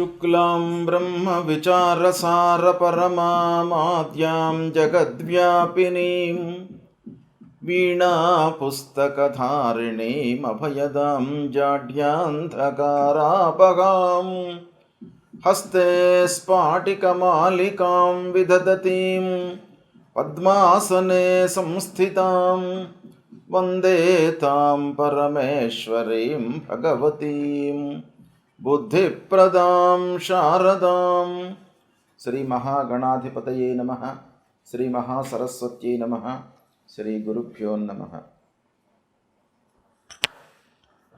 शुक्लां ब्रह्मविचारसारपरमामाद्यां जगद्व्यापिनीं वीणापुस्तकधारिणीमभयदां जाड्यान्धकारापगां हस्ते स्फाटिकमालिकां विदधतीं पद्मासने संस्थितां वन्दे तां परमेश्वरीं भगवतीं बुद्धिप्रदां शारदां। శ్రీ మహాగణాధిపతయే నమః. శ్రీ మహాసరస్వత్యై నమః. శ్రీ గురుభ్యో నమః.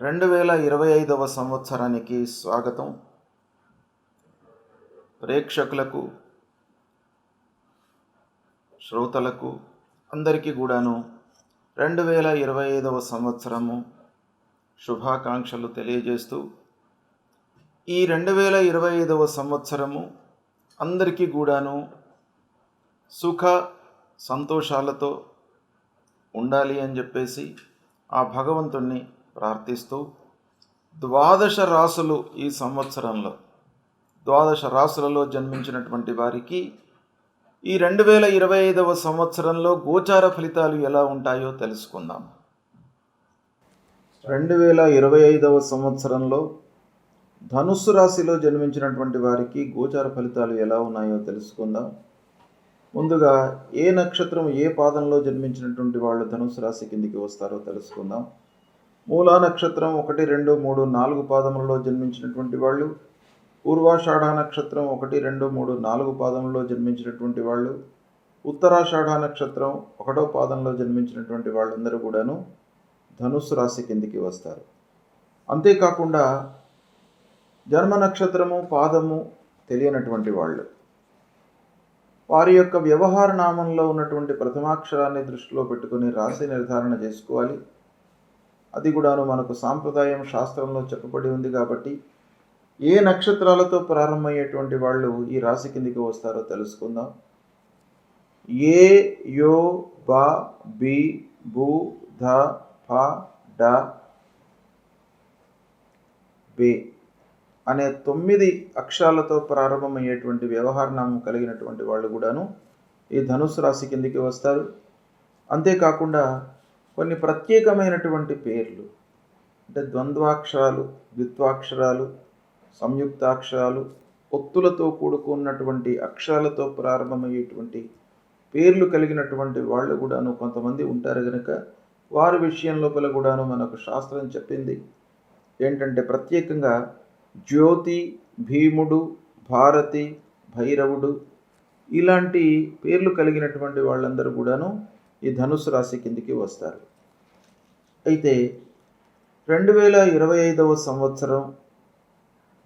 2025వ సంవత్సరానికి స్వాగతం. ప్రేక్షకులకు, శ్రోతలకు అందరికీ కూడాను 2025వ సంవత్సరము శుభాకాంక్షలు తెలియజేస్తూ, ఈ 2025వ సంవత్సరము అందరికీ కూడాను సుఖ సంతోషాలతో ఉండాలి అని చెప్పేసి ఆ భగవంతుణ్ణి ప్రార్థిస్తూ, 12 రాసులు ఈ సంవత్సరంలో 12 రాసులలో జన్మించినటువంటి వారికి ఈ 2025వ సంవత్సరంలో గోచార ఫలితాలు ఎలా ఉంటాయో తెలుసుకుందాం. 2025వ సంవత్సరంలో ధనుస్సు రాశిలో జన్మించినటువంటి వారికి గోచార ఫలితాలు ఎలా ఉన్నాయో తెలుసుకుందాం. ముందుగా ఏ నక్షత్రం ఏ పాదంలో జన్మించినటువంటి వాళ్ళు ధనుస్సు రాశి కిందికి వస్తారో తెలుసుకుందాం. మూలా నక్షత్రం 1, 2, 3, 4 పాదములలో జన్మించినటువంటి వాళ్ళు, పూర్వాషాఢ నక్షత్రం 1, 2, 3, 4 పాదములలో జన్మించినటువంటి వాళ్ళు, ఉత్తరాషాఢ నక్షత్రం 1వ పాదంలో జన్మించినటువంటి వాళ్ళందరూ కూడాను ధనుస్సు రాశి కిందికి వస్తారు. అంతేకాకుండా జన్మ నక్షత్రము పాదము తెలియనటువంటి వాళ్ళు, వారి యొక్క వ్యవహార నామంలో ఉన్నటువంటి ప్రథమాక్షరాన్ని దృష్టిలో పెట్టుకుని రాశి నిర్ధారణ చేసుకోవాలి. అది కూడాను మనకు సాంప్రదాయం శాస్త్రంలో చెప్పబడి ఉంది కాబట్టి ఏ నక్షత్రాలతో ప్రారంభమయ్యేటువంటి వాళ్ళు ఈ రాశి కిందికి వస్తారో తెలుసుకుందాం. ఏ, యో, బా, బి, బు, ధ, ఫ, డ, బే అనే 9 అక్షరాలతో ప్రారంభమయ్యేటువంటి వ్యవహారనామం కలిగినటువంటి వాళ్ళు కూడాను ఈ ధనుస్సు రాశి కిందికి వస్తారు. అంతేకాకుండా కొన్ని ప్రత్యేకమైనటువంటి పేర్లు, అంటే ద్వంద్వాక్షరాలు, ద్విత్వాక్షరాలు, సంయుక్తాక్షరాలు, ఒత్తులతో కూడుకున్నటువంటి అక్షరాలతో ప్రారంభమయ్యేటువంటి పేర్లు కలిగినటువంటి వాళ్ళు కూడాను కొంతమంది ఉంటారు కనుక వారి విషయం లోపల కూడాను మనకు శాస్త్రం చెప్పింది ఏంటంటే, ప్రత్యేకంగా జ్యోతి, భీముడు, భారతి, భైరవుడు ఇలాంటి పేర్లు కలిగినటువంటి వాళ్ళందరూ కూడాను ఈ ధనుస్సు రాశి కిందికి వస్తారు. అయితే 2025వ సంవత్సరం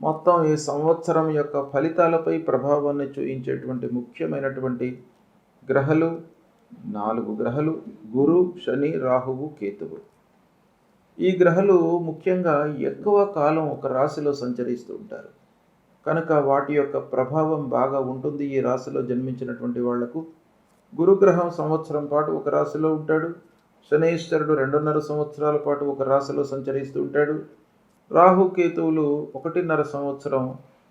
మొత్తం ఈ సంవత్సరం యొక్క ఫలితాలపై ప్రభావాన్ని చూపించేటువంటి ముఖ్యమైనటువంటి గ్రహాలు 4 గ్రహాలు: గురు, శని, రాహువు, కేతువు. ఈ గ్రహాలు ముఖ్యంగా ఎక్కువ కాలం ఒక రాశిలో సంచరిస్తూ ఉంటారు కనుక వాటి యొక్క ప్రభావం బాగా ఉంటుంది ఈ రాశిలో జన్మించినటువంటి వాళ్లకు. గురుగ్రహం సంవత్సరం పాటు ఒక రాశిలో ఉంటాడు. శనీశ్వరుడు 2.5 సంవత్సరాల పాటు ఒక రాశిలో సంచరిస్తూ ఉంటాడు. రాహు, కేతువులు 1.5 సంవత్సరం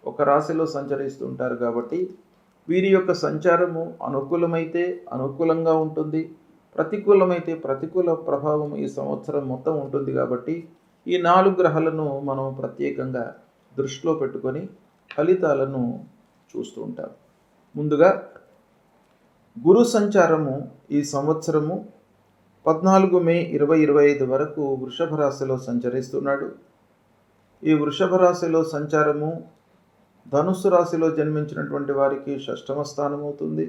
ఒక రాశిలో సంచరిస్తూ ఉంటారు. కాబట్టి వీరి యొక్క సంచారము అనుకూలమైతే అనుకూలంగా ఉంటుంది, ప్రతికూలమైతే ప్రతికూల ప్రభావం ఈ సంవత్సరం మొత్తం ఉంటుంది. కాబట్టి ఈ 4 గ్రహాలను మనం ప్రత్యేకంగా దృష్టిలో పెట్టుకొని ఫలితాలను చూస్తూ ఉంటాం. ముందుగా గురు సంచారము ఈ సంవత్సరము 14 మే 2025 వరకు వృషభ రాశిలో సంచరిస్తున్నాడు. ఈ వృషభ రాశిలో సంచారము ధనుస్సు రాశిలో జన్మించినటువంటి వారికి 6వ స్థానం అవుతుంది.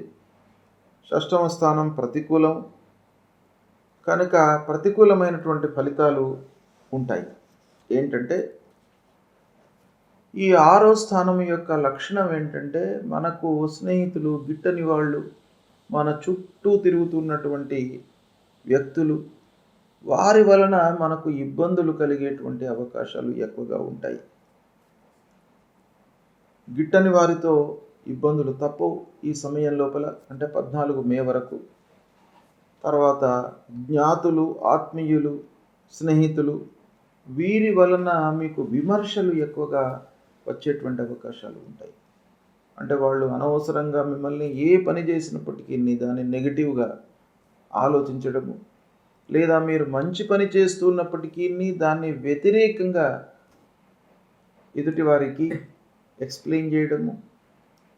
6వ స్థానం ప్రతికూలం కనుక ప్రతికూలమైనటువంటి ఫలితాలు ఉంటాయి. ఏంటంటే, ఈ 6వ స్థానం యొక్క లక్షణం ఏంటంటే, మనకు స్నేహితులు, గిట్టని వాళ్ళు, మన చుట్టూ తిరుగుతున్నటువంటి వ్యక్తులు, వారి వలన మనకు ఇబ్బందులు కలిగేటువంటి అవకాశాలు ఎక్కువగా ఉంటాయి. గిట్టని వారితో ఇబ్బందులు తప్పవు ఈ సమయం లోపల, అంటే 14 మే వరకు. తర్వాత జ్ఞాతులు, ఆత్మీయులు, స్నేహితులు వీరి వలన మీకు విమర్శలు ఎక్కువగా వచ్చేటువంటి అవకాశాలు ఉంటాయి. అంటే వాళ్ళు అనవసరంగా మిమ్మల్ని ఏ పని చేసినప్పటికీ దాన్ని నెగిటివ్గా ఆలోచించడము, లేదా మీరు మంచి పని చేస్తున్నప్పటికీ దాన్ని వ్యతిరేకంగా ఎదుటివారికి ఎక్స్ప్లెయిన్ చేయడము,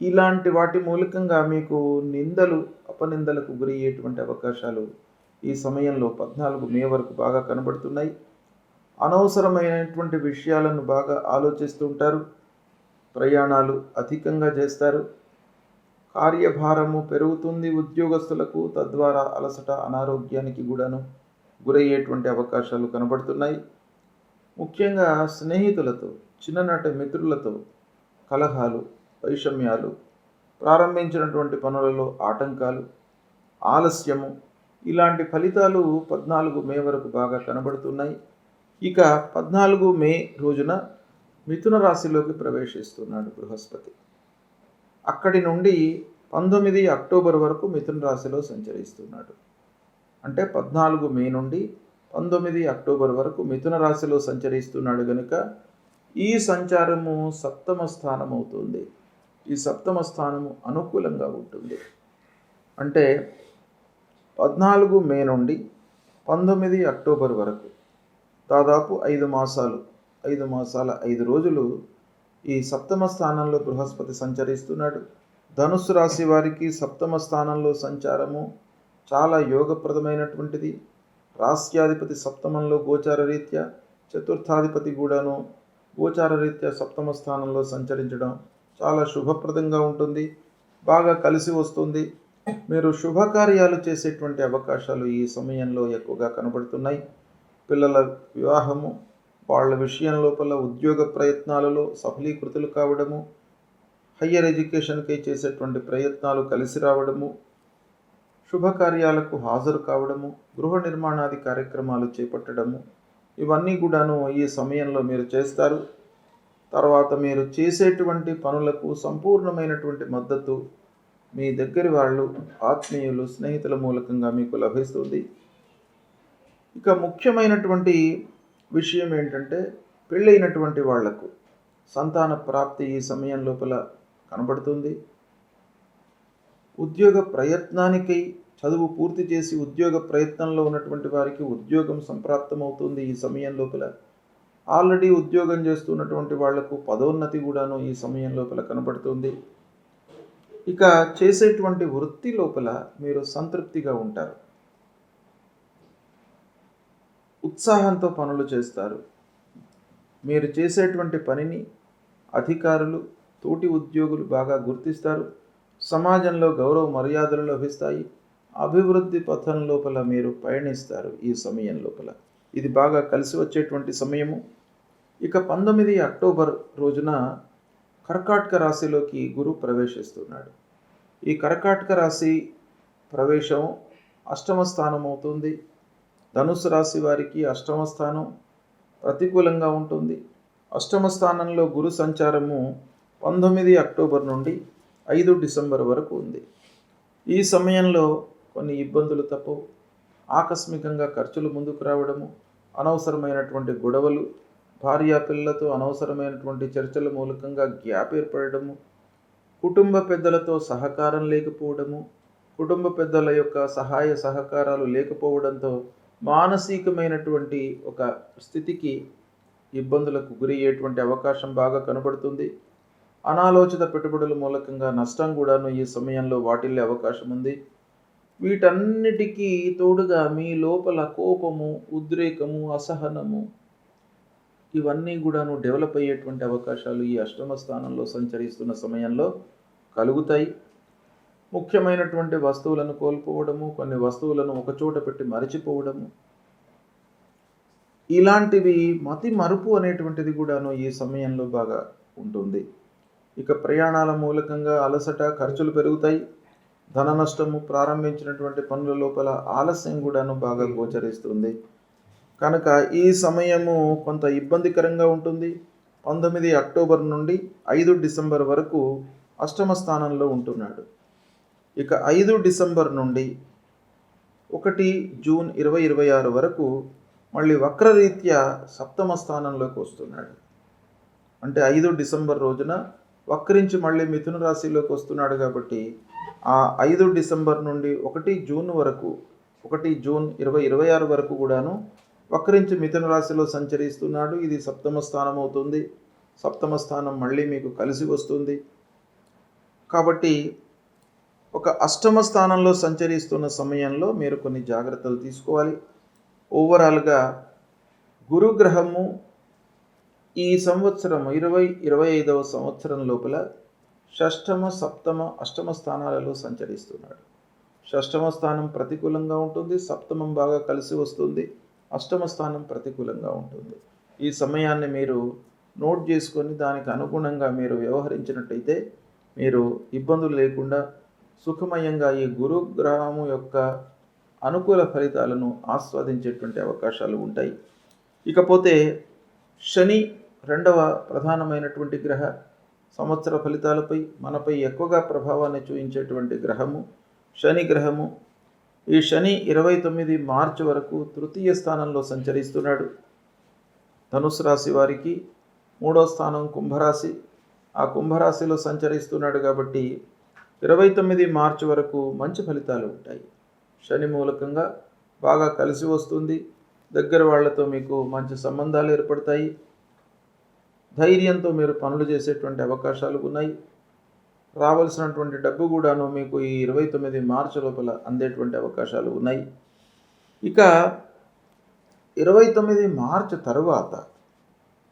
ఇలాంటి వాటి మూలకంగా మీకు నిందలు అపనిందలకు గురయ్యేటువంటి అవకాశాలు ఈ సమయంలో 14 మే వరకు బాగా కనబడుతున్నాయి. అనవసరమైనటువంటి విషయాలను బాగా ఆలోచిస్తూ ఉంటారు. ప్రయాణాలు అధికంగా చేస్తారు. కార్యభారము పెరుగుతుంది ఉద్యోగస్తులకు, తద్వారా అలసట అనారోగ్యానికి కూడాను గురయ్యేటువంటి అవకాశాలు కనబడుతున్నాయి. ముఖ్యంగా స్నేహితులతో, చిన్ననాటి మిత్రులతో కలహాలు, వైషమ్యాలు, ప్రారంభించినటువంటి పనులలో ఆటంకాలు, ఆలస్యము, ఇలాంటి ఫలితాలు 14 మే వరకు బాగా కనబడుతున్నాయి. ఇక 14 మే రోజున మిథున రాశిలోకి ప్రవేశిస్తున్నాడు బృహస్పతి. అక్కడి నుండి 19 అక్టోబర్ వరకు మిథున రాశిలో సంచరిస్తున్నాడు. అంటే 14 మే నుండి 19 అక్టోబర్ వరకు మిథున రాశిలో సంచరిస్తున్నాడు కనుక ఈ సంచారము సప్తమ స్థానం అవుతుంది. ఈ సప్తమ స్థానము అనుకూలంగా ఉంటుంది. అంటే 14 మే నుండి 19 అక్టోబర్ వరకు దాదాపు 5 మాసాలు 5 రోజులు ఈ సప్తమ స్థానంలో బృహస్పతి సంచరిస్తున్నాడు. ధనుస్సు రాశి వారికి సప్తమ స్థానంలో సంచారము చాలా యోగప్రదమైనటువంటిది. రాస్యాధిపతి సప్తమంలో గోచార రీత్యా, చతుర్థాధిపతి కూడాను గోచార రీత్యా సప్తమ స్థానంలో సంచరించడం చాలా శుభప్రదంగా ఉంటుంది. బాగా కలిసి వస్తుంది. మీరు శుభకార్యాలు చేసేటువంటి అవకాశాలు ఈ సమయంలో ఎక్కువగా కనబడుతున్నాయి. పిల్లల వివాహము, వాళ్ళ విషయం లోపల ఉద్యోగ ప్రయత్నాలలో సఫలీకృతులు కావడము, హయ్యర్ ఎడ్యుకేషన్కి చేసేటువంటి ప్రయత్నాలు కలిసి రావడము, శుభకార్యాలకు హాజరు కావడము, గృహ నిర్మాణాది కార్యక్రమాలు చేపట్టడము, ఇవన్నీ కూడాను ఈ సమయంలో మీరు చేస్తారు. తర్వాత మీరు చేసేటువంటి పనులకు సంపూర్ణమైనటువంటి మద్దతు మీ దగ్గరి వాళ్ళు, ఆత్మీయులు, స్నేహితుల మూలకంగా మీకు లభిస్తుంది. ఇక ముఖ్యమైనటువంటి విషయం ఏంటంటే పెళ్ళైనటువంటి వాళ్లకు సంతాన ప్రాప్తి ఈ సమయం లోపల కనబడుతుంది. ఉద్యోగ ప్రయత్నానికై చదువు పూర్తి చేసి ఉద్యోగ ప్రయత్నంలో ఉన్నటువంటి వారికి ఉద్యోగం సంప్రాప్తమవుతుంది ఈ సమయం లోపల. ఆల్రెడీ ఉద్యోగం చేస్తున్నటువంటి వాళ్లకు పదోన్నతి కూడాను ఈ సమయం లోపల కనబడుతుంది. ఇక చేసేటువంటి వృత్తి లోపల మీరు సంతృప్తిగా ఉంటారు. ఉత్సాహంతో పనులు చేస్తారు. మీరు చేసేటువంటి పనిని అధికారులు, తోటి ఉద్యోగులు బాగా గుర్తిస్తారు. సమాజంలో గౌరవ మర్యాదలు లభిస్తాయి. అభివృద్ధి పథం లోపల మీరు పయనిస్తారు ఈ సమయం లోపల. ఇది బాగా కలిసి వచ్చేటువంటి సమయము. ఇక 19 అక్టోబర్ రోజున కర్కాటక రాశిలోకి గురు ప్రవేశిస్తున్నాడు. ఈ కర్కాటక రాశి ప్రవేశం అష్టమ స్థానం అవుతుంది. ధనుసు రాశి వారికి అష్టమ స్థానం ప్రతికూలంగా ఉంటుంది. అష్టమ స్థానంలో గురు సంచారము 19 అక్టోబర్ నుండి 5 డిసెంబర్ వరకు ఉంది. ఈ సమయంలో కొన్ని ఇబ్బందులు తప్పవు. ఆకస్మికంగా ఖర్చులు ముందుకు రావడము, అనవసరమైనటువంటి గొడవలు, భార్యాపిల్లలతో అనవసరమైనటువంటి చర్చల మూలకంగా గ్యాప్ ఏర్పడము, కుటుంబ పెద్దలతో సహకారం లేకపోవడము, కుటుంబ పెద్దల యొక్క సహాయ సహకారాలు లేకపోవడంతో మానసికమైనటువంటి ఒక స్థితికి ఇబ్బందులకు గురయ్యేటువంటి అవకాశం బాగా కనబడుతుంది. అనాలోచిత పెట్టుబడుల మూలకంగా నష్టం కూడాను ఈ సమయంలో వాటిల్లే అవకాశం ఉంది. వీటన్నిటికీ తోడుగా మీ లోపల కోపము, ఉద్రేకము, అసహనము ఇవన్నీ కూడాను డెవలప్ అయ్యేటువంటి అవకాశాలు ఈ అష్టమ స్థానంలో సంచరిస్తున్న సమయంలో కలుగుతాయి. ముఖ్యమైనటువంటి వస్తువులను కోల్పోవడము, కొన్ని వస్తువులను ఒకచోట పెట్టి మరిచిపోవడము, ఇలాంటివి మతి మరుపు అనేటువంటిది కూడాను ఈ సమయంలో బాగా ఉంటుంది. ఇక ప్రయాణాల మూలకంగా అలసట, ఖర్చులు పెరుగుతాయి. ధన నష్టము, ప్రారంభించినటువంటి పనుల లోపల ఆలస్యం కూడాను బాగా గోచరిస్తుంది. కనుక ఈ సమయము కొంత ఇబ్బందికరంగా ఉంటుంది. 19 అక్టోబర్ నుండి 5 డిసెంబర్ వరకు అష్టమ స్థానంలో ఉంటున్నాడు. ఇక 5 డిసెంబర్ నుండి 1 జూన్ 2026 వరకు మళ్ళీ వక్రరీత్యా సప్తమ స్థానంలోకి వస్తున్నాడు. అంటే 5 డిసెంబర్ రోజున వక్రించి మళ్ళీ మిథున రాశిలోకి వస్తున్నాడు కాబట్టి ఆ 5 డిసెంబర్ నుండి 1 జూన్ వరకు 1 జూన్ 2026 వరకు కూడాను వక్రించి మిథున రాశిలో సంచరిస్తున్నాడు. ఇది సప్తమ స్థానం అవుతుంది. సప్తమ స్థానం మళ్ళీ మీకు కలిసి వస్తుంది. కాబట్టి ఒక అష్టమ స్థానంలో సంచరిస్తున్న సమయంలో మీరు కొన్ని జాగ్రత్తలు తీసుకోవాలి. ఓవరాల్గా గురుగ్రహము ఈ సంవత్సరం 2025వ సంవత్సరం లోపల షష్టమ, సప్తమ, అష్టమ స్థానాలలో సంచరిస్తున్నాడు. షష్టమ స్థానం ప్రతికూలంగా ఉంటుంది, సప్తమం బాగా కలిసి వస్తుంది, అష్టమ స్థానం ప్రతికూలంగా ఉంటుంది. ఈ సమయాన్ని మీరు నోట్ చేసుకొని దానికి అనుగుణంగా మీరు వ్యవహరించినట్టయితే మీరు ఇబ్బందులు లేకుండా సుఖమయంగా ఈ గురుగ్రహము యొక్క అనుకూల ఫలితాలను ఆస్వాదించేటువంటి అవకాశాలు ఉంటాయి. ఇకపోతే శని రెండవ ప్రధానమైనటువంటి గ్రహ సంవత్సర ఫలితాలపై మనపై ఎక్కువగా ప్రభావాన్ని చూపించేటువంటి గ్రహము శని గ్రహము. ఈ శని 29 మార్చి వరకు తృతీయ స్థానంలో సంచరిస్తున్నాడు. ధనుసు రాశి వారికి 3వ స్థానం కుంభరాశి, ఆ కుంభరాశిలో సంచరిస్తున్నాడు కాబట్టి 29 మార్చి వరకు మంచి ఫలితాలు ఉంటాయి. శని మూలకంగా బాగా కలిసి వస్తుంది. దగ్గర వాళ్లతో మీకు మంచి సంబంధాలు ఏర్పడతాయి. ధైర్యంతో మీరు పనులు చేసేటువంటి అవకాశాలు ఉన్నాయి. రావాల్సినటువంటి డబ్బు కూడాను మీకు ఈ 29 మార్చి లోపల అందేటువంటి అవకాశాలు ఉన్నాయి. ఇక 29 మార్చి తరువాత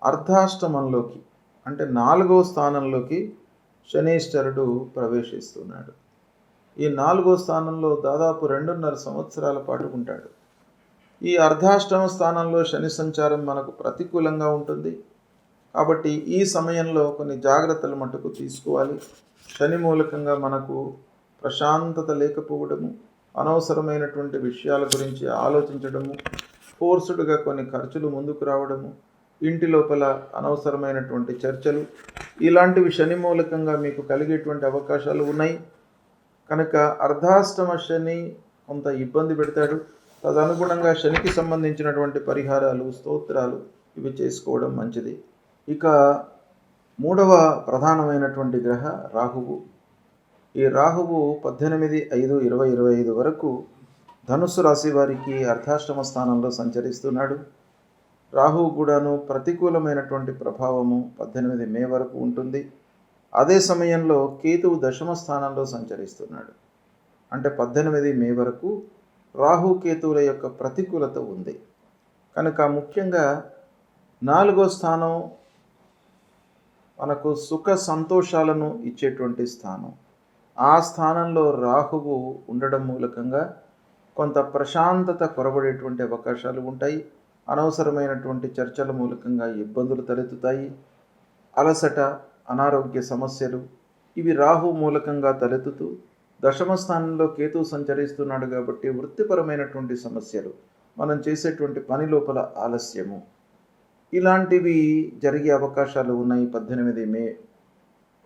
అర్ధాష్టమంలోకి అంటే 4వ స్థానంలోకి శనీశ్వరుడు ప్రవేశిస్తున్నాడు. ఈ 4వ స్థానంలో దాదాపు 2.5 సంవత్సరాల పాటు ఉంటాడు. ఈ అర్ధాష్టమ స్థానంలో శని సంచారం మనకు ప్రతికూలంగా ఉంటుంది కాబట్టి ఈ సమయంలో కొన్ని జాగ్రత్తలు మటుకు తీసుకోవాలి. శని మూలకంగా మనకు ప్రశాంతత లేకపోవడము, అనవసరమైనటువంటి విషయాల గురించి ఆలోచించడము, ఫోర్స్డ్గా కొన్ని ఖర్చులు ముందుకు రావడము, ఇంటి లోపల అనవసరమైనటువంటి చర్చలు, ఇలాంటివి శని మూలకంగా మీకు కలిగేటువంటి అవకాశాలు ఉన్నాయి. కనుక అర్ధాష్టమ శని కొంత ఇబ్బంది పెడతాడు. తదనుగుణంగా శనికి సంబంధించినటువంటి పరిహారాలు, స్తోత్రాలు ఇవి చేసుకోవడం మంచిది. ఇక 3వ ప్రధానమైనటువంటి గ్రహ రాహువు. ఈ రాహువు 18/5/2025 వరకు ధనుస్సు రాశి వారికి అర్ధాష్టమ స్థానంలో సంచరిస్తున్నాడు. రాహువు కూడాను ప్రతికూలమైనటువంటి ప్రభావము 18 మే వరకు ఉంటుంది. అదే సమయంలో కేతువు దశమ స్థానంలో సంచరిస్తున్నాడు. అంటే 18 మే వరకు రాహు కేతువుల యొక్క ప్రతికూలత ఉంది. కనుక ముఖ్యంగా 4వ స్థానం మనకు సుఖ సంతోషాలను ఇచ్చేటువంటి స్థానం. ఆ స్థానంలో రాహువు ఉండడం మూలకంగా కొంత ప్రశాంతత కొరబడేటువంటి అవకాశాలు ఉంటాయి. అనవసరమైనటువంటి చర్చల మూలకంగా ఇబ్బందులు తలెత్తుతాయి. అలసట, అనారోగ్య సమస్యలు ఇవి రాహు మూలకంగా తలెత్తుతూ దశమ స్థానంలో కేతువు సంచరిస్తున్నాడు కాబట్టి వృత్తిపరమైనటువంటి సమస్యలు, మనం చేసేటువంటి పని లోపల ఆలస్యము, ఇలాంటివి జరిగే అవకాశాలు ఉన్నాయి 18 మే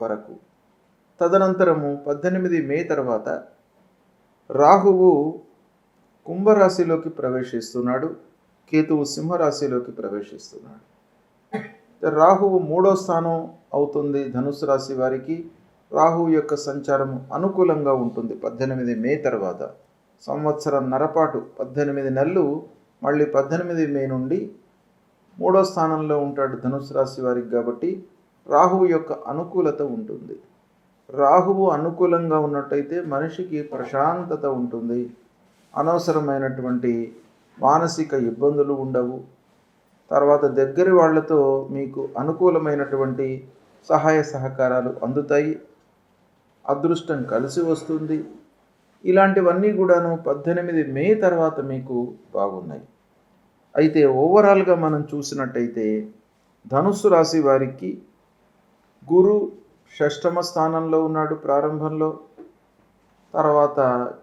వరకు. తదనంతరము 18 మే తర్వాత రాహువు కుంభరాశిలోకి ప్రవేశిస్తున్నాడు, కేతువు సింహరాశిలోకి ప్రవేశిస్తున్నాడు. రాహువు 3వ స్థానం అవుతుంది ధనుసు రాశి వారికి. రాహువు యొక్క సంచారము అనుకూలంగా ఉంటుంది 18 మే తర్వాత. సంవత్సరంన్నర పాటు 18 నెలలు మళ్ళీ 18 మే నుండి 3వ స్థానంలో ఉంటాడు ధనుసు రాశి వారికి కాబట్టి రాహువు యొక్క అనుకూలత ఉంటుంది. రాహువు అనుకూలంగా ఉన్నట్టయితే మనిషికి ప్రశాంతత ఉంటుంది. అనవసరమైనటువంటి మానసిక ఇబ్బందులు ఉండవు. తర్వాత దగ్గరి వాళ్లతో మీకు అనుకూలమైనటువంటి సహాయ సహకారాలు అందుతాయి. అదృష్టం కలిసి వస్తుంది. ఇలాంటివన్నీ కూడాను 18 మే తర్వాత మీకు బాగున్నాయి. అయితే ఓవరాల్గా మనం చూసినట్టయితే ధనుస్సు రాశి వారికి గురు షష్టమ స్థానంలో ఉన్నాడు ప్రారంభంలో, తర్వాత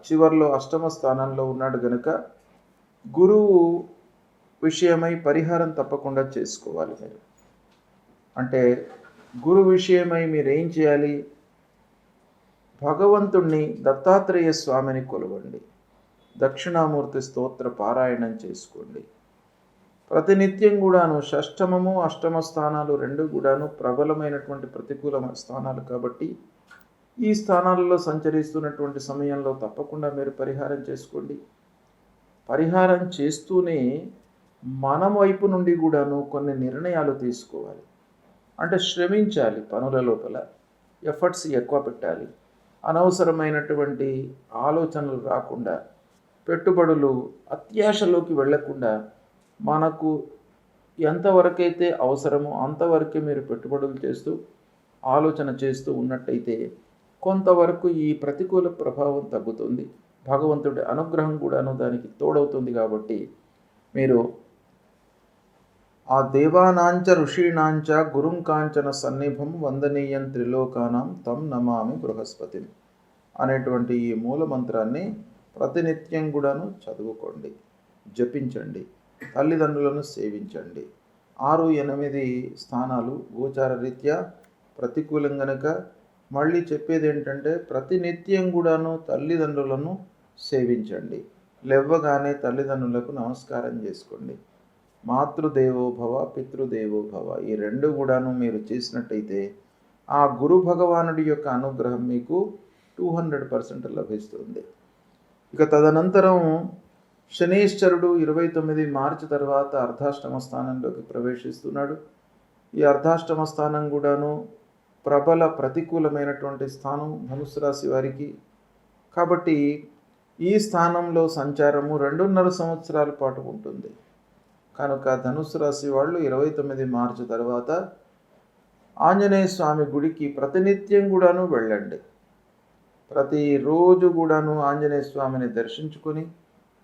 చివర్లో అష్టమ స్థానంలో ఉన్నాడు. గనుక గురువు విషయమై పరిహారం తప్పకుండా చేసుకోవాలి మీరు. అంటే గురు విషయమై మీరు ఏం చేయాలి? భగవంతుణ్ణి దత్తాత్రేయ స్వామిని కొలవండి, దక్షిణామూర్తి స్తోత్ర పారాయణం చేసుకోండి. ప్రతినిత్యం కూడాను షష్టమము అష్టమ స్థానాలు రెండు కూడాను ప్రబలమైనటువంటి ప్రతికూల స్థానాలు కాబట్టి ఈ స్థానాలలో సంచరిస్తున్నటువంటి సమయంలో తప్పకుండా మీరు పరిహారం చేసుకోండి. పరిహారం చేస్తూనే మన వైపు నుండి కూడాను కొన్ని నిర్ణయాలు తీసుకోవాలి. అంటే శ్రమించాలి, పనుల లోపల ఎఫర్ట్స్ ఎక్కువ పెట్టాలి. అనవసరమైనటువంటి ఆలోచనలు రాకుండా, పెట్టుబడులు అత్యాశలోకి వెళ్లకుండా, మనకు ఎంతవరకైతే అవసరమో అంతవరకే మీరు పెట్టుబడులు చేస్తూ ఆలోచన చేస్తూ ఉన్నట్టయితే కొంతవరకు ఈ ప్రతికూల ప్రభావం తగ్గుతుంది. భగవంతుడి అనుగ్రహం కూడాను దానికి తోడవుతుంది. కాబట్టి మీరు ఆ దేవానాంచ ఋషీణాంచ గురుం కాంచన సన్నిభం వందనీయం త్రిలోకానాం తం నమామి బృహస్పతి అనేటువంటి ఈ మూల మంత్రాన్ని ప్రతినిత్యం కూడాను చదువుకోండి, జపించండి, తల్లిదండ్రులను సేవించండి. 6, 8 స్థానాలు గోచార రీత్యా ప్రతికూలం గనక మళ్ళీ చెప్పేది ఏంటంటే ప్రతినిత్యం కూడాను తల్లిదండ్రులను సేవించండి. లేవగానే తల్లిదండ్రులకు నమస్కారం చేసుకోండి. మాతృదేవోభవ పితృదేవోభవ ఈ రెండు కూడాను మీరు చేసినట్టయితే ఆ గురు భగవానుడి యొక్క అనుగ్రహం మీకు 200% లభిస్తుంది. ఇక తదనంతరం శనీశ్వరుడు 29 మార్చి తర్వాత అర్ధాష్టమ స్థానంలోకి ప్రవేశిస్తున్నాడు. ఈ అర్ధాష్టమ స్థానం కూడాను ప్రబల ప్రతికూలమైనటువంటి స్థానం ధనుస్సు రాశి వారికి. కాబట్టి ఈ స్థానంలో సంచారము 2.5 సంవత్సరాల పాటు ఉంటుంది. కనుక ధనుస్సు రాశి వాళ్ళు 29 మార్చి తర్వాత ఆంజనేయ స్వామి గుడికి ప్రతినిత్యం కూడాను వెళ్ళండి. ప్రతిరోజు కూడాను ఆంజనేయ స్వామిని దర్శించుకొని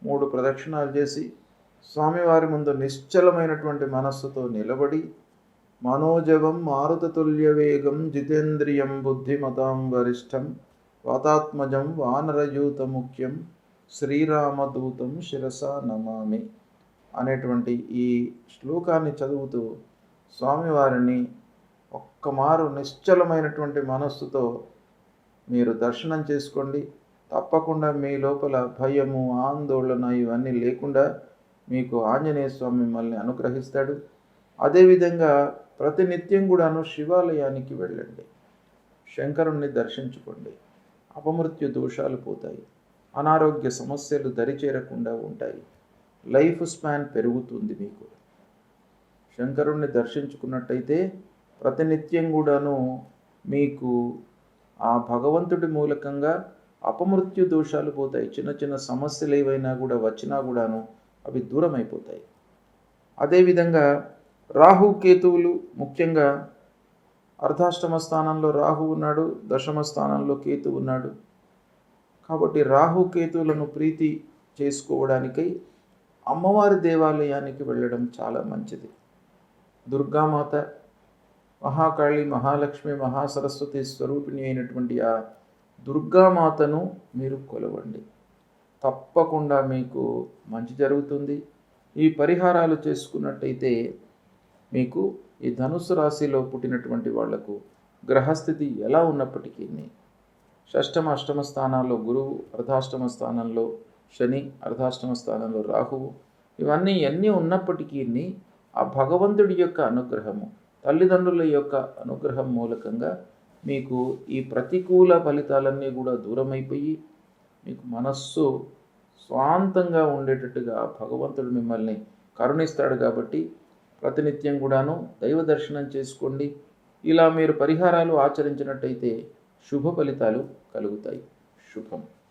3 ప్రదక్షిణాలు చేసి స్వామివారి ముందు నిశ్చలమైనటువంటి మనస్సుతో నిలబడి మనోజవం మారుతతుల్య వేగం జితేంద్రియం బుద్ధిమతాం వరిష్టం వాతాత్మజం వానరయూత ముఖ్యం శ్రీరామదూతం శిరసా నమామి అనేటువంటి ఈ శ్లోకాన్ని చదువుతూ స్వామివారిని ఒక్కమారు నిశ్చలమైనటువంటి మనస్సుతో మీరు దర్శనం చేసుకోండి. తప్పకుండా మీ లోపల భయము, ఆందోళన ఇవన్నీ లేకుండా మీకు ఆంజనేయ స్వామి మిమ్మల్ని అనుగ్రహిస్తాడు. అదేవిధంగా ప్రతినిత్యం కూడాను శివాలయానికి వెళ్ళండి, శంకరుణ్ణి దర్శించుకోండి. అపమృత్యు దోషాలు పోతాయి, అనారోగ్య సమస్యలు దరిచేరకుండా ఉంటాయి, లైఫ్ స్పాన్ పెరుగుతుంది. మీకు శంకరుణ్ణి దర్శించుకున్నట్టయితే ప్రతినిత్యం కూడాను మీకు ఆ భగవంతుడి మూలకంగా అపమృత్యు దోషాలు పోతాయి. చిన్న చిన్న సమస్యలు ఏవైనా కూడా వచ్చినా కూడాను అవి దూరం అయిపోతాయి. అదేవిధంగా రాహు కేతువులు, ముఖ్యంగా అర్ధాష్టమ స్థానంలో రాహు ఉన్నాడు, దశమ స్థానంలో కేతు ఉన్నాడు. కాబట్టి రాహు కేతువులను ప్రీతి చేసుకోవడానికై అమ్మవారి దేవాలయానికి వెళ్ళడం చాలా మంచిది. దుర్గామాత, మహాకాళి, మహాలక్ష్మి, మహాసరస్వతి స్వరూపిణి అయినటువంటి ఆ దుర్గామాతను మీరు కొలవండి. తప్పకుండా మీకు మంచి జరుగుతుంది. ఈ పరిహారాలు చేసుకున్నట్టయితే మీకు ఈ ధనుస్సు రాశిలో పుట్టినటువంటి వాళ్లకు గ్రహస్థితి ఎలా ఉన్నప్పటికీ షష్టమ అష్టమ స్థానాల్లో గురువు, అర్ధాష్టమ స్థానంలో శని, అర్ధాష్టమ స్థానంలో రాహువు, ఇవన్నీ ఎన్ని ఉన్నప్పటికీ ఆ భగవంతుడి యొక్క అనుగ్రహము, తల్లిదండ్రుల యొక్క అనుగ్రహం మూలకంగా మీకు ఈ ప్రతికూల ఫలితాలన్నీ కూడా దూరమైపోయి మీకు మనస్సు స్వాంతంగా ఉండేటట్టుగా భగవంతుడు మిమ్మల్ని కరుణిస్తాడు. కాబట్టి ప్రతినిత్యం కూడాను దైవ దర్శనం చేసుకోండి. ఇలా మీరు పరిహారాలు ఆచరించినట్టయితే శుభ ఫలితాలు కలుగుతాయి. శుభం.